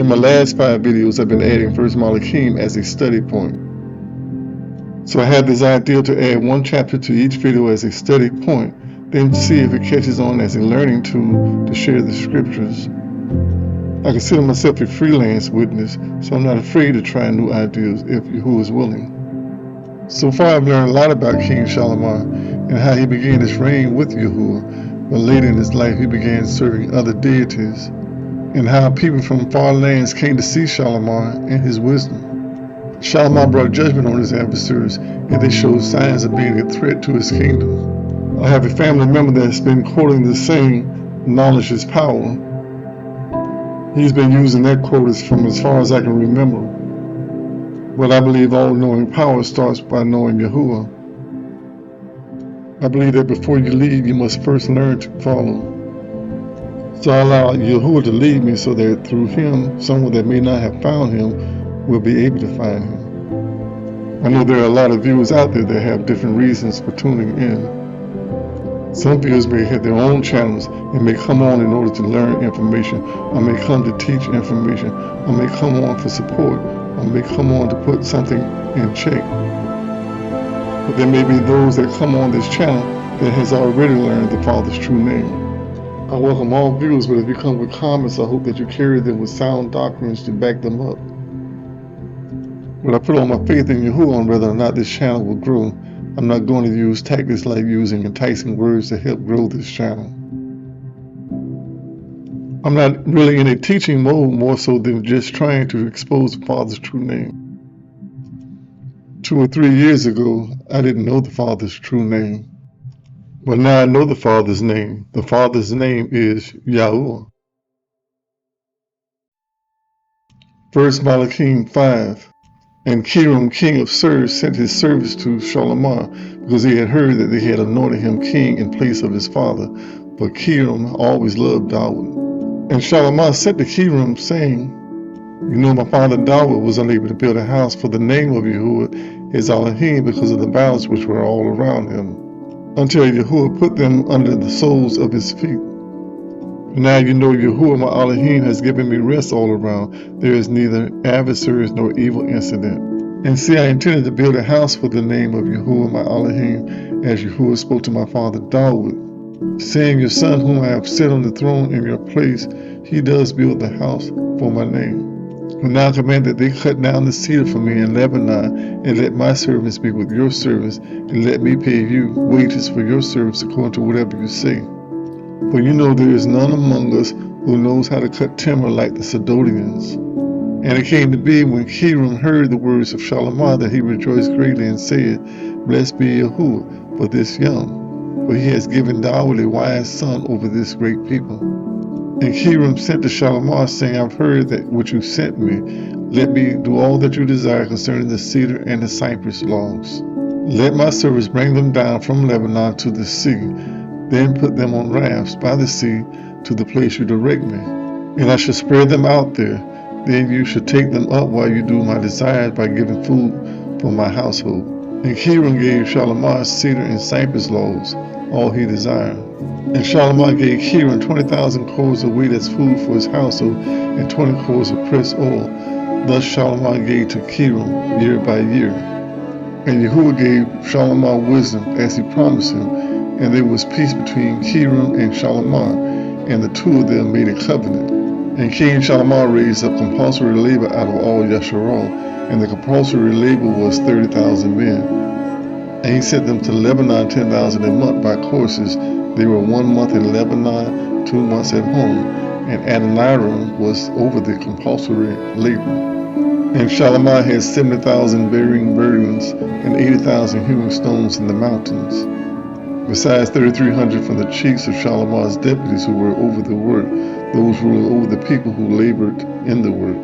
my last 5 videos, I've been adding 1 Malachim as a study point. So I had this idea to add one chapter to each video as a study point, then see if it catches on as a learning tool to share the scriptures. I consider myself a freelance witness, so I'm not afraid to try new ideas if Yahuah is willing. So far I've learned a lot about King Shalimar and how he began his reign with Yahuah, but later in his life he began serving other deities, and how people from far lands came to see Shalimar and his wisdom. Shalimar brought judgment on his adversaries, and they showed signs of being a threat to his kingdom. I have a family member that's been quoting the saying, "Knowledge is power." He's been using that quote from as far as I can remember. But I believe all-knowing power starts by knowing Yahuah. I believe that before you lead, you must first learn to follow. So I allow Yahuah to lead me so that through him, someone that may not have found him will be able to find him. I know there are a lot of viewers out there that have different reasons for tuning in. Some viewers may have their own channels and may come on in order to learn information, or may come to teach information, or may come on for support, or may come on to put something in check. But there may be those that come on this channel that has already learned the Father's true name. I welcome all viewers, but if you come with comments, I hope that you carry them with sound doctrines to back them up. But I put all my faith in Yahuah on whether or not this channel will grow. I'm not going to use tactics like using enticing words to help grow this channel. I'm not really in a teaching mode, more so than just trying to expose the Father's true name. 2 or 3 years ago, I didn't know the Father's true name. But now I know the Father's name. The Father's name is Yahuah. 1 Malachim 5. And Kiram, king of Sur, sent his servants to Shalimar, because he had heard that they had anointed him king in place of his father. But Kiram always loved Dawood. And Shalimar sent to Kiram, saying, "You know, my father Dawood was unable to build a house for the name of Yahuah, his Elohim, because of the battles which were all around him, until Yahuah put them under the soles of his feet. Now you know Yahuah, my Elohim, has given me rest all around. There is neither adversaries nor evil incident. And see, I intended to build a house for the name of Yahuah, my Elohim, as Yahuah spoke to my father Dawood, saying, Your son, whom I have set on the throne in your place, he does build the house for my name. And now I command that they cut down the cedar for me in Lebanon, and let my servants be with your servants, and let me pay you wages for your service according to whatever you say. For you know there is none among us who knows how to cut timber like the Sidonians." And it came to be, when Kiram heard the words of Shalimar, that he rejoiced greatly and said, "Blessed be Yahuah for this young, for he has given Dawood a wise son over this great people." And Kiram sent to Shalimar, saying, "I've heard that what you sent me. Let me do all that you desire concerning the cedar and the cypress logs. Let my servants bring them down from Lebanon to the sea, then put them on rafts by the sea to the place you direct me. And I shall spread them out there. Then you shall take them up while you do my desires by giving food for my household." And Kiram gave Shalimar cedar and cypress logs, all he desired. And Shalimar gave Kiram 20,000 cords of wheat as food for his household, and 20 cords of pressed oil. Thus Shalimar gave to Kiram year by year. And Yahuah gave Shalimar wisdom as he promised him, and there was peace between Kiram and Shalimar, and the two of them made a covenant. And King Shalimar raised up compulsory labor out of all Yasharal, and the compulsory labor was 30,000 men. And he sent them to Lebanon 10,000 a month by courses. They were 1 month in Lebanon, 2 months at home, and Adoniram was over the compulsory labor. And Shalimar had 70,000 bearing burdens and 80,000 hewing stones in the mountains, besides 3,300 from the chiefs of Shalimar's deputies who were over the work, those ruled over the people who labored in the work.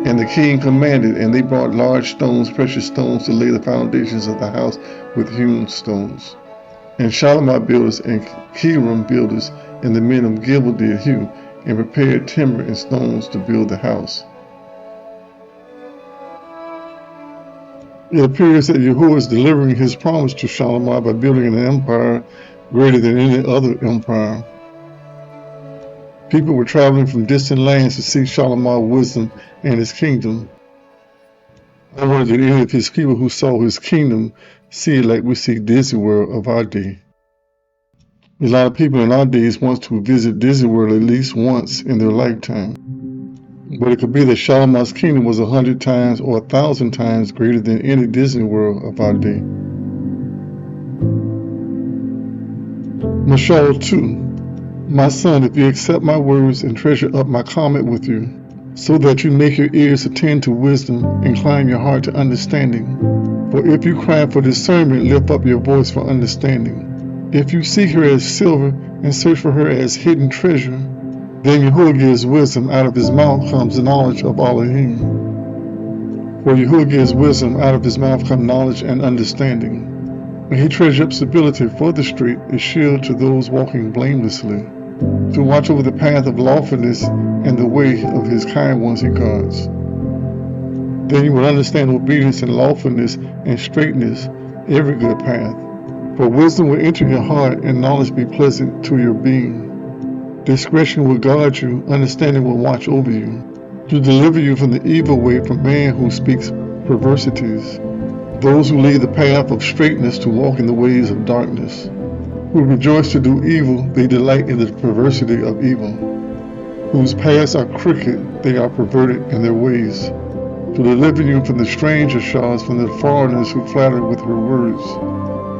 And the king commanded, and they brought large stones, precious stones, to lay the foundations of the house with hewn stones. And Shalimar builders and Kiram builders and the men of Gilgal did hew, and prepared timber and stones to build the house. It appears that Yahuah is delivering his promise to Shalimar by building an empire greater than any other empire. People were traveling from distant lands to see Shalamar's wisdom and his kingdom. I wonder did any of his people who saw his kingdom see it like we see Disney World of our day. A lot of people in our days want to visit Disney World at least once in their lifetime. But it could be that Shalamar's kingdom was 100 times or 1,000 times greater than any Disney World of our day. Mashal 2. My son, if you accept my words and treasure up my comment with you, so that you make your ears attend to wisdom, incline your heart to understanding. For if you cry for discernment, lift up your voice for understanding. If you seek her as silver and search for her as hidden treasure, then Yahuah gives wisdom. Out of his mouth comes the knowledge of Elohim. For Yahuah gives wisdom. Out of his mouth come knowledge and understanding. And he treasures up stability for the straight, a shield to those walking blamelessly, to watch over the path of lawfulness and the way of his kind ones he guards. Then you will understand obedience and lawfulness and straightness, every good path. For wisdom will enter your heart and knowledge be pleasant to your being. Discretion will guard you, understanding will watch over you, to deliver you from the evil way, from man who speaks perversities. Those who lead the path of straightness to walk in the ways of darkness, who rejoice to do evil, they delight in the perversity of evil, whose paths are crooked, they are perverted in their ways, to deliver you from the stranger shards, from the foreigners who flatter with her words,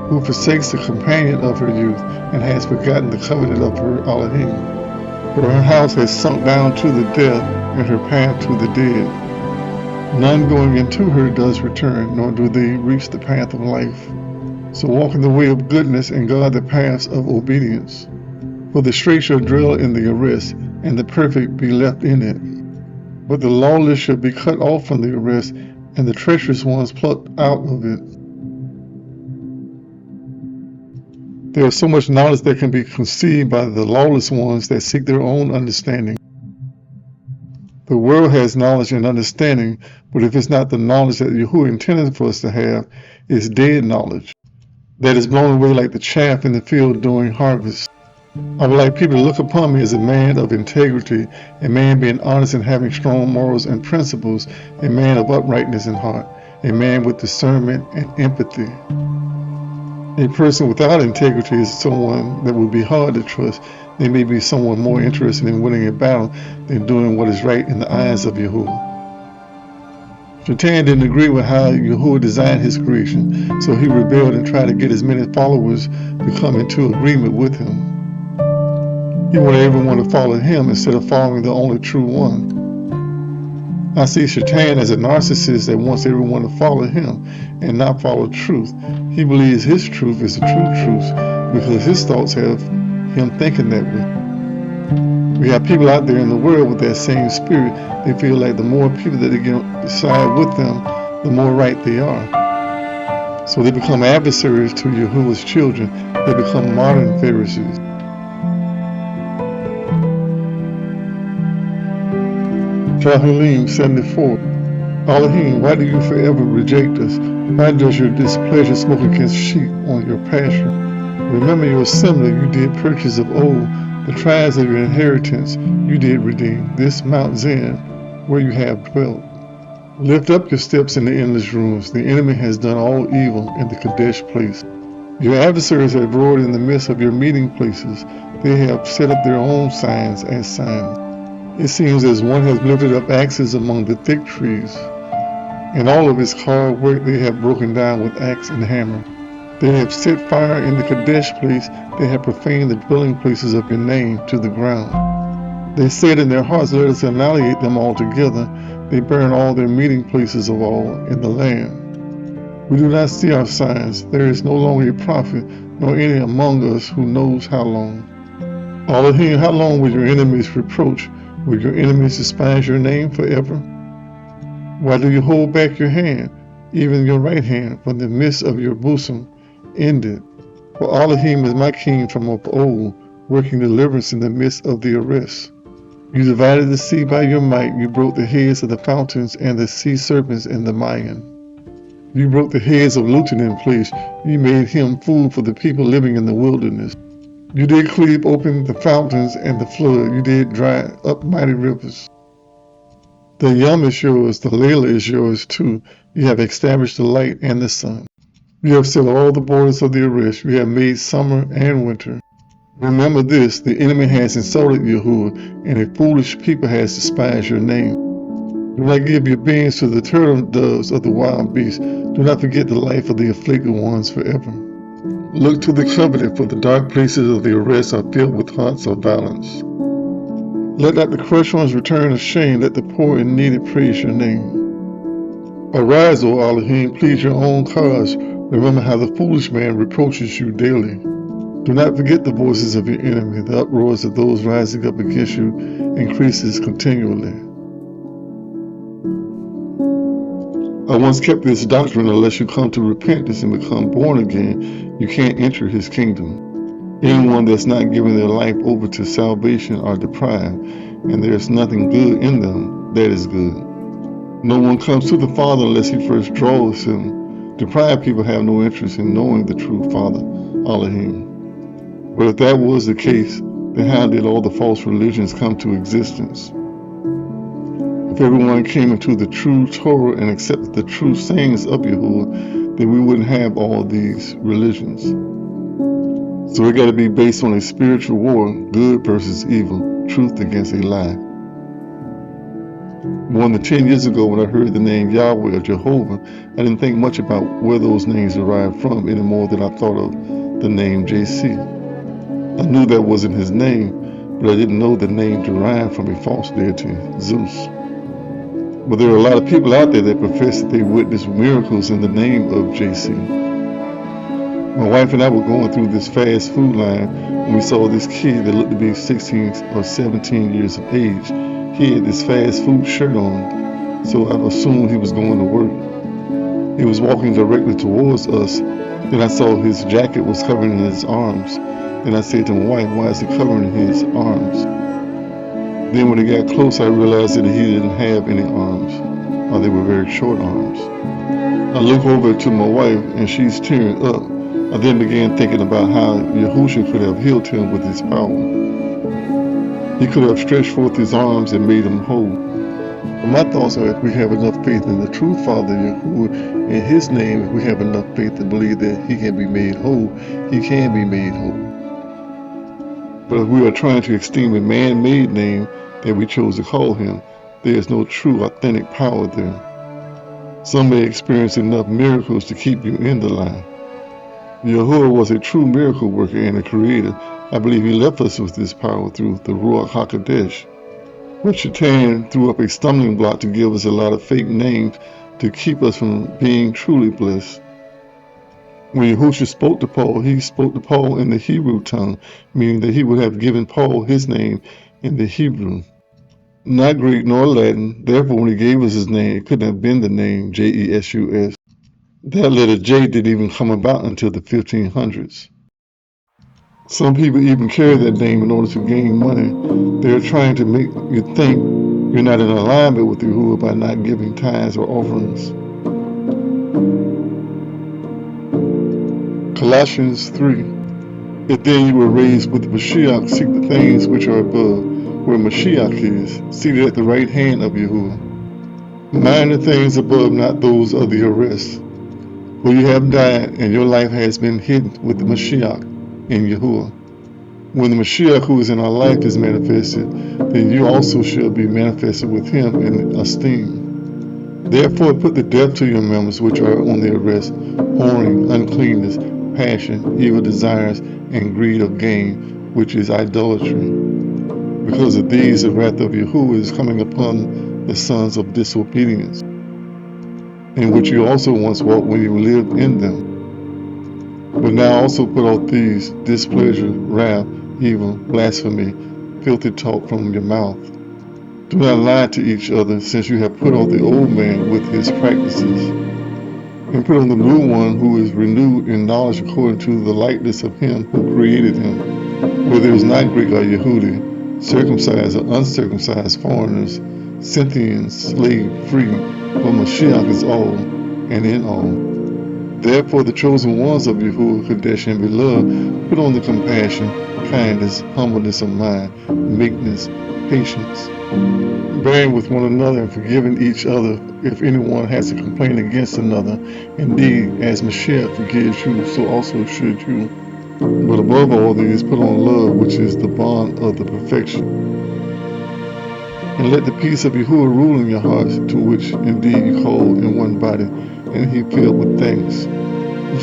who forsakes the companion of her youth, and has forgotten the covenant of her Elohim. For her house has sunk down to the death, and her path to the dead. None going into her does return, nor do they reach the path of life. So walk in the way of goodness and guard the paths of obedience. For the straight shall dwell in the arrest, and the perfect be left in it. But the lawless shall be cut off from the arrest, and the treacherous ones plucked out of it. There is so much knowledge that can be conceived by the lawless ones that seek their own understanding. The world has knowledge and understanding, but if it's not the knowledge that Yahuah intended for us to have, it's dead knowledge that is blown away like the chaff in the field during harvest. I would like people to look upon me as a man of integrity, a man being honest and having strong morals and principles, a man of uprightness in heart, a man with discernment and empathy. A person without integrity is someone that would be hard to trust. They may be someone more interested in winning a battle than doing what is right in the eyes of Yahuah. Shaitan didn't agree with how Yahuah designed his creation, so he rebelled and tried to get as many followers to come into agreement with him. He wanted everyone to follow him instead of following the only true one. I see Shaitan as a narcissist that wants everyone to follow him and not follow truth. He believes his truth is the true truth because his thoughts have him thinking that way. We have people out there in the world with that same spirit. They feel like the more people that they get side with them, the more right they are. So they become adversaries to Yahuah's children. They become modern Pharisees. Shahulim 74. Elohim, why do you forever reject us? Why does your displeasure smoke against sheep on your pasture? Remember your assembly you did purchase of old, the tribes of your inheritance you did redeem, this Mount Zion, where you have dwelt. Lift up your steps in the endless rooms. The enemy has done all evil in the Kadesh place. Your adversaries have roared in the midst of your meeting places. They have set up their own signs as signs. It seems as one has lifted up axes among the thick trees. In all of his hard work they have broken down with axe and hammer. They have set fire in the Kadesh place. They have profaned the dwelling places of your name to the ground. They said in their hearts, let us annihilate them all together. They burn all their meeting places of all in the land. We do not see our signs. There is no longer a prophet, nor any among us who knows how long. Elohim, how long will your enemies reproach? Will your enemies despise your name forever? Why do you hold back your hand, even your right hand, from the midst of your bosom? End it. For Elohim is my king from of old, working deliverance in the midst of the arrest. You divided the sea by your might. You broke the heads of the fountains and the sea serpents in the Mayan. You broke the heads of Lutan in place. You made him food for the people living in the wilderness. You did cleave open the fountains and the flood. You did dry up mighty rivers. The Yom is yours, the Layla is yours too. You have established the light and the sun. You have set all the borders of the arrest. You have made summer and winter. Remember this, the enemy has insulted Yahuah, and a foolish people has despised your name. Do not give your beings to the turtle doves of the wild beasts. Do not forget the life of the afflicted ones forever. Look to the covenant, for the dark places of the arrest are filled with hearts of violence. Let not the crushed ones return ashamed. Let the poor and needy praise your name. Arise, O Elohim, plead your own cause. Remember how the foolish man reproaches you daily. Do not forget the voices of your enemy. The uproars of those rising up against you increases continually. I once kept this doctrine: unless you come to repentance and become born again, you can't enter his kingdom. Anyone that's not giving their life over to salvation are deprived, and there's nothing good in them that is good. No one comes to the Father unless he first draws him. Deprived people have no interest in knowing the true Father, Elohim. But if that was the case, then how did all the false religions come to existence? If everyone came into the true Torah and accepted the true sayings of Yahuah, then we wouldn't have all these religions. So it got to be based on a spiritual war, good versus evil, truth against a lie. More than 10 years ago, when I heard the name Yahuah or Jehovah, I didn't think much about where those names derived from any more than I thought of the name JC. I knew that wasn't his name, but I didn't know the name derived from a false deity, Zeus. But there are a lot of people out there that profess that they witnessed miracles in the name of JC. My wife and I were going through this fast food line when we saw this kid that looked to be 16 or 17 years of age. He had this fast food shirt on, so I assumed he was going to work. He was walking directly towards us. Then I saw his jacket was covering his arms. Then I said to my wife, why is he covering his arms? Then when he got close, I realized that he didn't have any arms, or they were very short arms. I look over to my wife, and she's tearing up. I then began thinking about how Yahushua could have healed him with his power. He could have stretched forth his arms and made him whole. But my thoughts are, if we have enough faith in the true Father Yahuah, in his name, if we have enough faith to believe that he can be made whole, he can be made whole. But if we are trying to esteem a man-made name that we chose to call him, there is no true authentic power there. Some may experience enough miracles to keep you in the lie. Yahuah was a true miracle worker and a creator. I believe he left us with this power through the Ruach HaKodesh. But Shaitan threw up a stumbling block to give us a lot of fake names to keep us from being truly blessed. When Yahushua spoke to Paul, he spoke to Paul in the Hebrew tongue, meaning that he would have given Paul his name in the Hebrew, not Greek nor Latin. Therefore, when he gave us his name, it couldn't have been the name J-E-S-U-S. That letter J didn't even come about until the 1500s. Some people even carry that name in order to gain money. They're trying to make you think you're not in alignment with Yahuah by not giving tithes or offerings. Colossians 3. If then you were raised with the Mashiach, seek the things which are above, where Mashiach is, seated at the right hand of Yahuah. Mind the things above, not those of the arrest. For you have died, and your life has been hidden with the Mashiach in Yahuah. When the Mashiach who is in our life is manifested, then you also shall be manifested with him in esteem. Therefore put to death to your members which are on the arrest, whoring, uncleanness, passion, evil desires, and greed of gain, which is idolatry. Because of these, the wrath of Yahuah is coming upon the sons of disobedience, in which you also once walked when you lived in them. But now also put off these: displeasure, wrath, evil, blasphemy, filthy talk from your mouth. Do not lie to each other, since you have put off the old man with his practices, and put on the new one, who is renewed in knowledge according to the likeness of him who created him. Where there is not Greek or Yehudi, circumcised or uncircumcised, foreigners, Scythians, slave, free, for Mashiach is all and in all. Therefore, the chosen ones of Yahuah, Kadesh, and beloved, put on the compassion, kindness, humbleness of mind, meekness, patience, bearing with one another and forgiving each other if anyone has a complaint against another. Indeed, as Mashiach forgives you, so also should you. But above all these, put on love, which is the bond of the perfection. And let the peace of Yahuah rule in your hearts, to which indeed you call in one body, and he filled with thanks.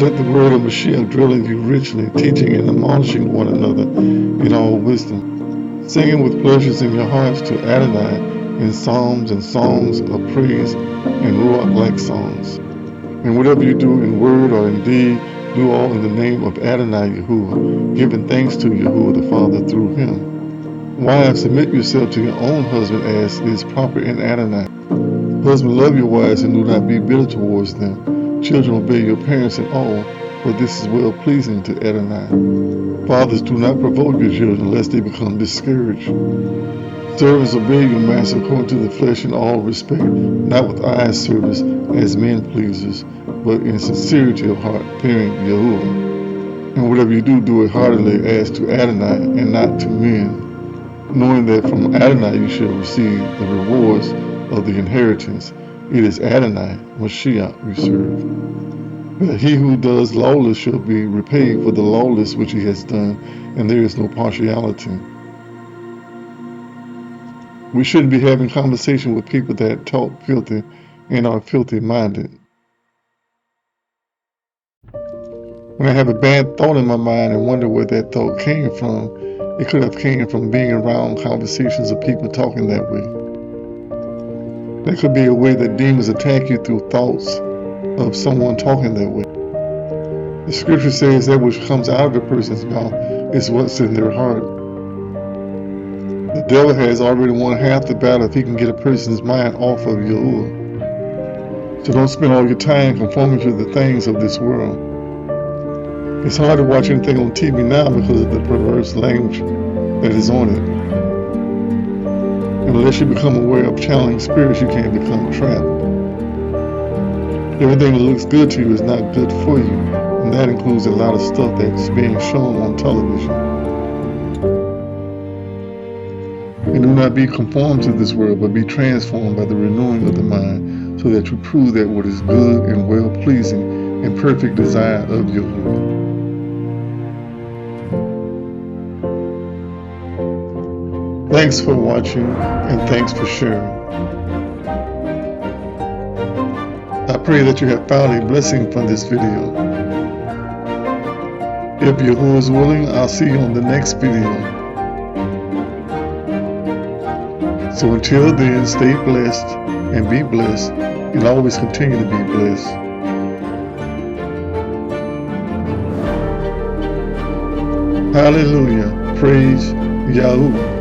Let the word of Mashiach dwell in you richly, teaching and admonishing one another in all wisdom, singing with pleasures in your hearts to Adonai in psalms and songs of praise and Ruach-like songs. And whatever you do in word or in deed, do all in the name of Adonai Yahuah, giving thanks to Yahuah the Father through him. Wives, submit yourself to your own husband as is proper in Adonai. Husbands, love your wives and do not be bitter towards them. Children, obey your parents in all, for this is well pleasing to Adonai. Fathers, do not provoke your children, lest they become discouraged. Servants, obey your master according to the flesh in all respect, not with eye service as men pleasers, but in sincerity of heart, fearing Yahuah. And whatever you do, do it heartily as to Adonai and not to men, knowing that from Adonai you shall receive the rewards of the inheritance. It is Adonai, Mashiach, we serve. But he who does lawless shall be repaid for the lawless which he has done, and there is no partiality. We shouldn't be having conversation with people that talk filthy and are filthy-minded. When I have a bad thought in my mind and wonder where that thought came from, it could have came from being around conversations of people talking that way. That could be a way that demons attack you through thoughts of someone talking that way. The scripture says that which comes out of a person's mouth is what's in their heart. The devil has already won half the battle if he can get a person's mind off of Yahuah. So don't spend all your time conforming to the things of this world. It's hard to watch anything on TV now because of the perverse language that is on it. Unless you become aware of challenging spirits, you can't become trapped. Everything that looks good to you is not good for you, and that includes a lot of stuff that's being shown on television. And do not be conformed to this world, but be transformed by the renewing of the mind, so that you prove that what is good and well-pleasing and perfect desire of Yahuah. Thanks for watching, and thanks for sharing. I pray that you have found a blessing from this video. If Yahuah is willing, I'll see you on the next video. So until then, stay blessed and be blessed, and always continue to be blessed. Hallelujah. Praise Yahuah.